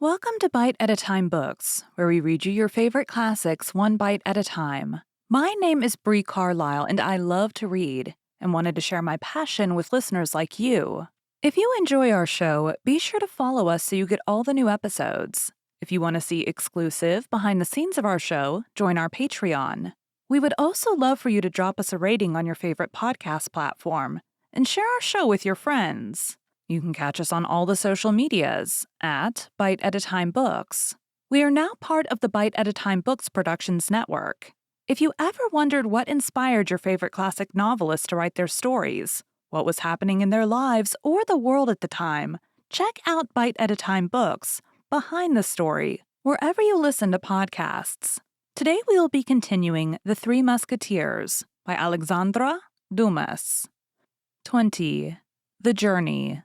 Welcome to Bite at a Time Books, where we read you your favorite classics one bite at a time. My name is Bree Carlile, and I love to read, and wanted to share my passion with listeners like you. If you enjoy our show, be sure to follow us so you get all the new episodes. If you want to see exclusive behind the scenes of our show, join our Patreon. We would also love for you to drop us a rating on your favorite podcast platform and share our show with your friends. You can catch us on all the social medias at Bite at a Time Books. We are now part of the Bite at a Time Books Productions Network. If you ever wondered what inspired your favorite classic novelists to write their stories, what was happening in their lives or the world at the time, check out Bite at a Time Books, Behind the Story, wherever you listen to podcasts. Today we will be continuing The Three Musketeers by Alexandre Dumas. 20. The Journey.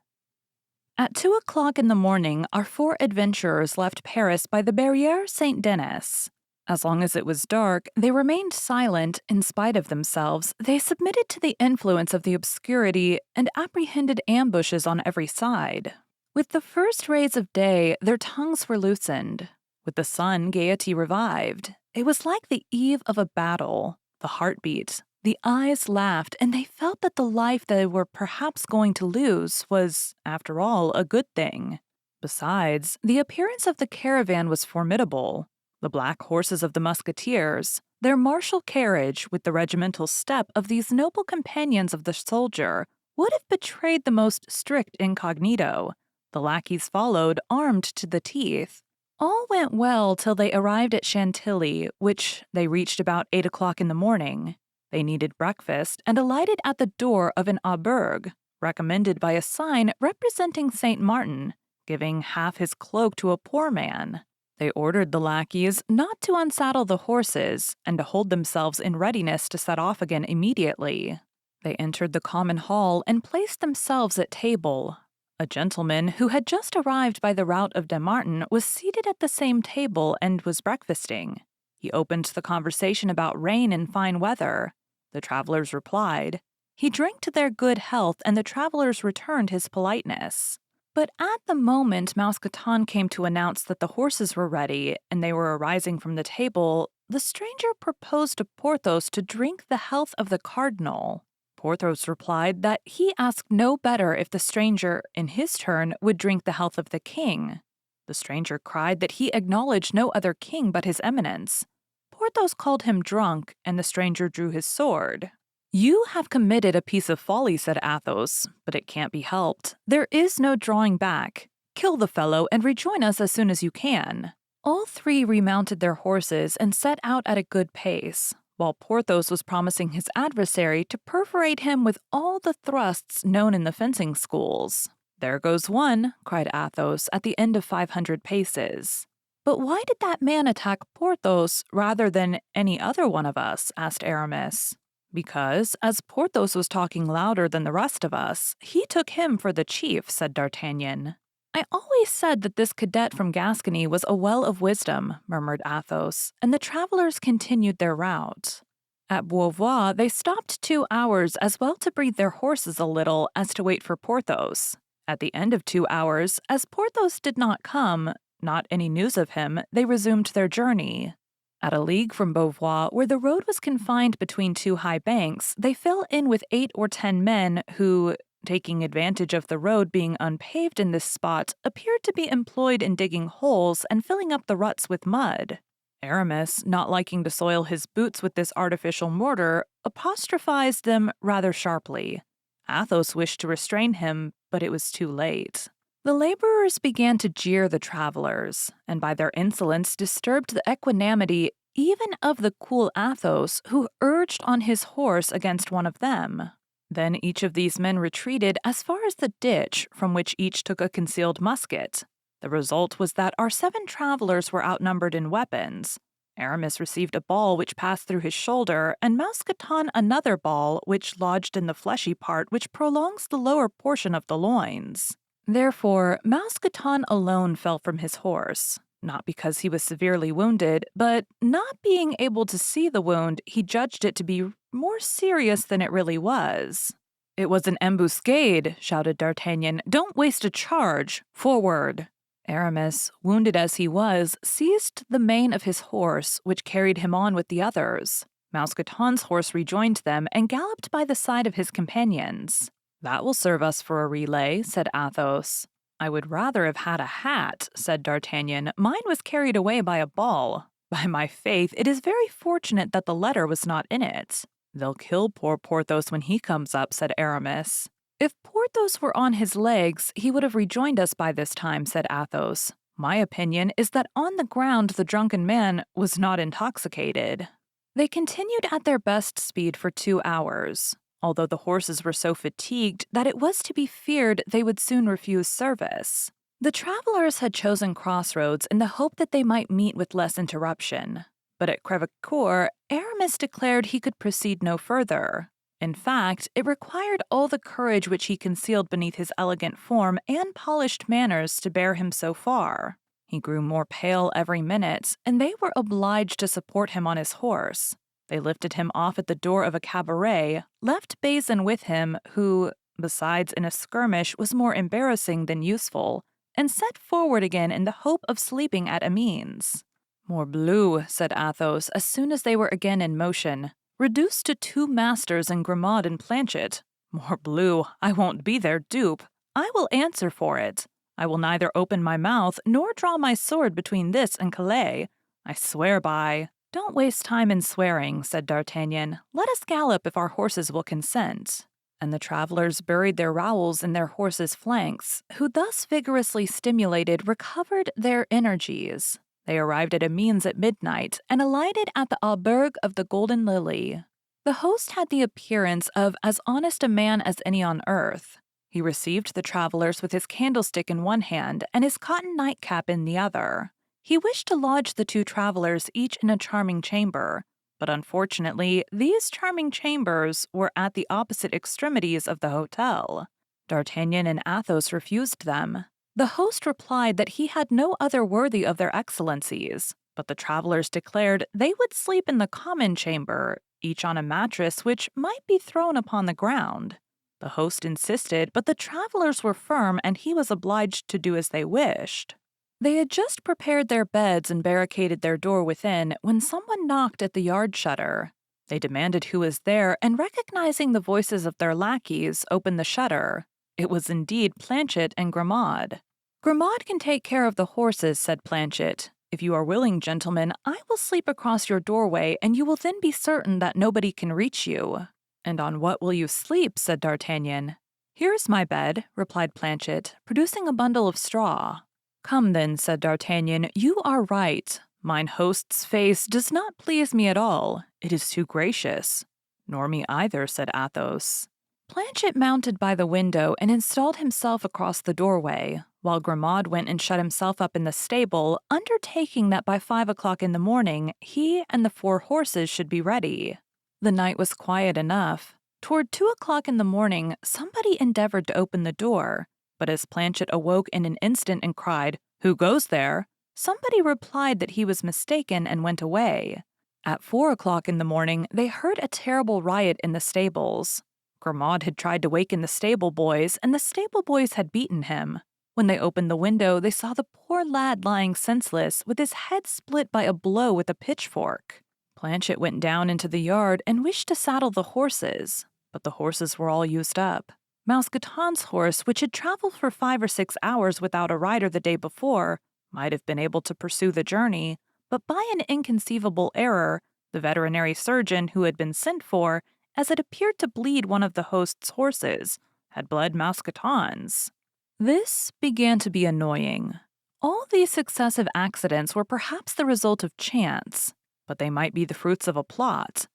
At 2 o'clock in the morning, our four adventurers left Paris by the Barrière Saint-Denis. As long as it was dark, they remained silent in spite of themselves. They submitted to the influence of the obscurity and apprehended ambushes on every side. With the first rays of day, their tongues were loosened. With the sun, gaiety revived. It was like the eve of a battle. The heart beat. The eyes laughed, and they felt that the life they were perhaps going to lose was, after all, a good thing. Besides, the appearance of the caravan was formidable. The black horses of the musketeers, their martial carriage with the regimental step of these noble companions of the soldier, would have betrayed the most strict incognito. The lackeys followed, armed to the teeth. All went well till they arrived at Chantilly, which they reached about 8 o'clock in the morning. They needed breakfast and alighted at the door of an auberge, recommended by a sign representing Saint Martin, giving half his cloak to a poor man. They ordered the lackeys not to unsaddle the horses and to hold themselves in readiness to set off again immediately. They entered the common hall and placed themselves at table. A gentleman who had just arrived by the route of Dammartin was seated at the same table and was breakfasting. He opened the conversation about rain and fine weather. The travelers replied. He drank to their good health, and the travelers returned his politeness. But at the moment Mousqueton came to announce that the horses were ready, and they were arising from the table, the stranger proposed to Porthos to drink the health of the cardinal. Porthos replied that he asked no better if the stranger, in his turn, would drink the health of the king. The stranger cried that he acknowledged no other king but his eminence. Porthos called him drunk, and the stranger drew his sword. "You have committed a piece of folly," said Athos, "but it can't be helped. There is no drawing back. Kill the fellow and rejoin us as soon as you can." All three remounted their horses and set out at a good pace, while Porthos was promising his adversary to perforate him with all the thrusts known in the fencing schools. "There goes one," cried Athos at the end of 500 paces. "But why did that man attack Porthos rather than any other one of us?" asked Aramis. "Because, as Porthos was talking louder than the rest of us, he took him for the chief," said D'Artagnan. "I always said that this cadet from Gascony was a well of wisdom," murmured Athos, and the travelers continued their route. At Beauvois, they stopped 2 hours as well to breathe their horses a little as to wait for Porthos. At the end of 2 hours, as Porthos did not come, not any news of him, they resumed their journey. At a league from Beauvois, where the road was confined between two high banks, they fell in with 8 or 10 men who, taking advantage of the road being unpaved in this spot, appeared to be employed in digging holes and filling up the ruts with mud. Aramis, not liking to soil his boots with this artificial mortar, apostrophized them rather sharply. Athos wished to restrain him, but it was too late. The laborers began to jeer the travelers, and by their insolence disturbed the equanimity even of the cool Athos, who urged on his horse against one of them. Then each of these men retreated as far as the ditch, from which each took a concealed musket. The result was that our 7 travelers were outnumbered in weapons. Aramis received a ball which passed through his shoulder, and Mousqueton another ball which lodged in the fleshy part which prolongs the lower portion of the loins. Therefore, Mousqueton alone fell from his horse, not because he was severely wounded, but not being able to see the wound, he judged it to be more serious than it really was. "It was an ambuscade," shouted D'Artagnan. "Don't waste a charge. Forward!" Aramis, wounded as he was, seized the mane of his horse, which carried him on with the others. Mousqueton's horse rejoined them and galloped by the side of his companions. "That will serve us for a relay," said Athos. "I would rather have had a hat," said D'Artagnan. "Mine was carried away by a ball. By my faith, it is very fortunate that the letter was not in it." "They'll kill poor Porthos when he comes up," said Aramis. "If Porthos were on his legs, he would have rejoined us by this time," said Athos. "My opinion is that on the ground the drunken man was not intoxicated." They continued at their best speed for 2 hours, although the horses were so fatigued that it was to be feared they would soon refuse service. The travelers had chosen crossroads in the hope that they might meet with less interruption, but at Crèvecoeur, Aramis declared he could proceed no further. In fact, it required all the courage which he concealed beneath his elegant form and polished manners to bear him so far. He grew more pale every minute, and they were obliged to support him on his horse. They lifted him off at the door of a cabaret, left Bazin with him, who, besides in a skirmish, was more embarrassing than useful, and set forward again in the hope of sleeping at Amiens. "Morbleu," said Athos, as soon as they were again in motion. "Reduced to 2 masters in Grimaud and Planchet. Morbleu, I won't be their dupe. I will answer for it. I will neither open my mouth nor draw my sword between this and Calais. I swear by—" "Don't waste time in swearing," said D'Artagnan. "Let us gallop if our horses will consent." And the travelers buried their rowels in their horses' flanks, who, thus vigorously stimulated, recovered their energies. They arrived at Amiens at midnight and alighted at the Auberge of the Golden Lily. The host had the appearance of as honest a man as any on earth. He received the travelers with his candlestick in one hand and his cotton nightcap in the other. He wished to lodge the 2 travelers each in a charming chamber, but unfortunately, these charming chambers were at the opposite extremities of the hotel. D'Artagnan and Athos refused them. The host replied that he had no other worthy of their excellencies, but the travelers declared they would sleep in the common chamber, each on a mattress which might be thrown upon the ground. The host insisted, but the travelers were firm, and he was obliged to do as they wished. They had just prepared their beds and barricaded their door within when someone knocked at the yard shutter. They demanded who was there, and recognizing the voices of their lackeys, opened the shutter. It was indeed Planchet and Grimaud. "Grimaud can take care of the horses," said Planchet. "If you are willing, gentlemen, I will sleep across your doorway, and you will then be certain that nobody can reach you." "And on what will you sleep?" said D'Artagnan. "Here is my bed," replied Planchet, producing a bundle of straw. "Come then," said D'Artagnan, "you are right. Mine host's face does not please me at all. It is too gracious." "Nor me either," said Athos. Planchet mounted by the window and installed himself across the doorway, while Grimaud went and shut himself up in the stable, undertaking that by 5 o'clock in the morning he and the 4 horses should be ready. The night was quiet enough. Toward 2 o'clock in the morning, somebody endeavored to open the door, but as Planchet awoke in an instant and cried, "Who goes there?" somebody replied that he was mistaken and went away. At 4 o'clock in the morning, they heard a terrible riot in the stables. Grimaud had tried to waken the stable boys, and the stable boys had beaten him. When they opened the window, they saw the poor lad lying senseless, with his head split by a blow with a pitchfork. Planchet went down into the yard and wished to saddle the horses, but the horses were all used up. Mousqueton's horse, which had traveled for 5 or 6 hours without a rider the day before, might have been able to pursue the journey, but by an inconceivable error, the veterinary surgeon who had been sent for, as it appeared to bleed one of the host's horses, had bled Mousqueton's. This began to be annoying. All these successive accidents were perhaps the result of chance, but they might be the fruits of a plot.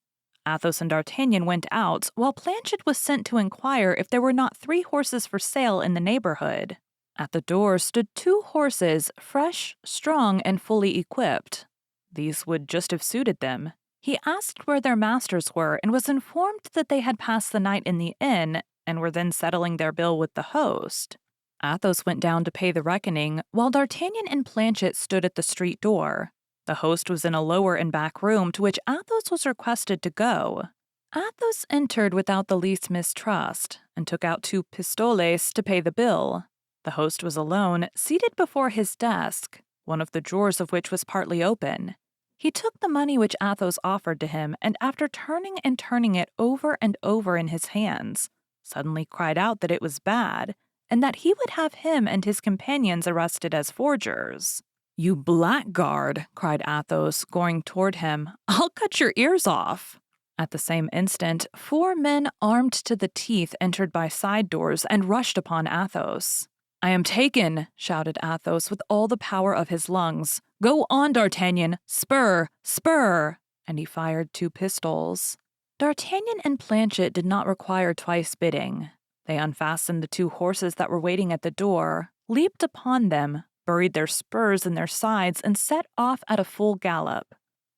Athos and D'Artagnan went out, while Planchet was sent to inquire if there were not 3 horses for sale in the neighborhood. At the door stood 2 horses, fresh, strong, and fully equipped. These would just have suited them. He asked where their masters were and was informed that they had passed the night in the inn and were then settling their bill with the host. Athos went down to pay the reckoning, while D'Artagnan and Planchet stood at the street door. The host was in a lower and back room to which Athos was requested to go. Athos entered without the least mistrust and took out 2 pistoles to pay the bill. The host was alone, seated before his desk, one of the drawers of which was partly open. He took the money which Athos offered to him, and after turning and turning it over and over in his hands, suddenly cried out that it was bad, and that he would have him and his companions arrested as forgers. "You blackguard!" cried Athos, going toward him. "I'll cut your ears off!" At the same instant, 4 men armed to the teeth entered by side doors and rushed upon Athos. "I am taken!" shouted Athos with all the power of his lungs. "Go on, D'Artagnan! Spur! Spur!" And he fired 2 pistols. D'Artagnan and Planchet did not require twice bidding. They unfastened the 2 horses that were waiting at the door, leaped upon them, buried their spurs in their sides, and set off at a full gallop.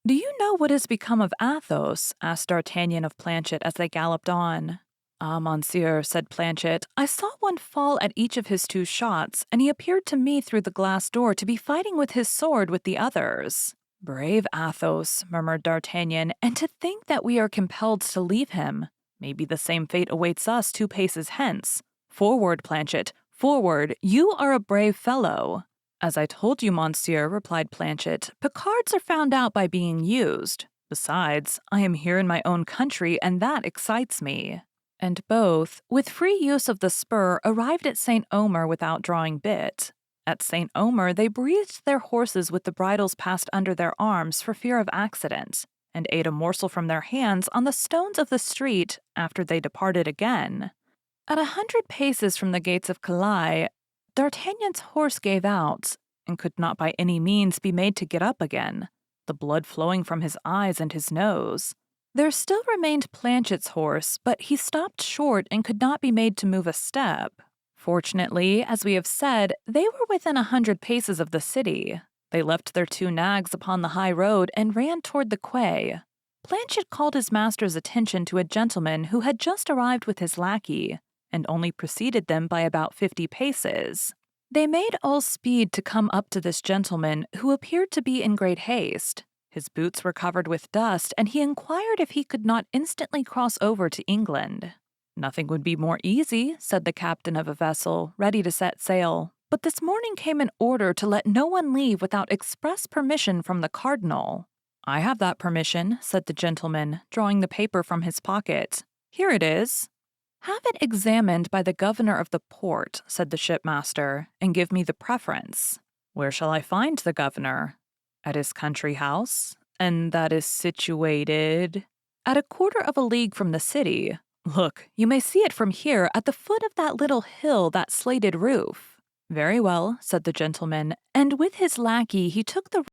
"Do you know what has become of Athos?" asked D'Artagnan of Planchet as they galloped on. "Ah, monsieur," said Planchet, "I saw one fall at each of his 2 shots, and he appeared to me through the glass door to be fighting with his sword with the others." "Brave Athos," murmured D'Artagnan, "and to think that we are compelled to leave him. Maybe the same fate awaits us 2 paces hence. Forward, Planchet, forward, you are a brave fellow." "As I told you, monsieur," replied Planchet, "Picards are found out by being used. Besides, I am here in my own country, and that excites me." And both, with free use of the spur, arrived at St. Omer without drawing bit. At St. Omer they breathed their horses with the bridles passed under their arms for fear of accident, and ate a morsel from their hands on the stones of the street after they departed again. At 100 paces from the gates of Calais, D'Artagnan's horse gave out, and could not by any means be made to get up again, the blood flowing from his eyes and his nose. There still remained Planchet's horse, but he stopped short and could not be made to move a step. Fortunately, as we have said, they were within 100 paces of the city. They left their 2 nags upon the high road and ran toward the quay. Planchet called his master's attention to a gentleman who had just arrived with his lackey, and only preceded them by about 50 paces. They made all speed to come up to this gentleman, who appeared to be in great haste. His boots were covered with dust, and he inquired if he could not instantly cross over to England. "Nothing would be more easy," said the captain of a vessel, ready to set sail. "But this morning came an order to let no one leave without express permission from the cardinal." "I have that permission," said the gentleman, drawing the paper from his pocket. "Here it is." "Have it examined by the governor of the port," said the shipmaster, "and give me the preference." "Where shall I find the governor?" "At his country house, and that is situated—" "At a quarter of a league from the city. Look, you may see it from here at the foot of that little hill, that slated roof." "Very well," said the gentleman, and with his lackey he took the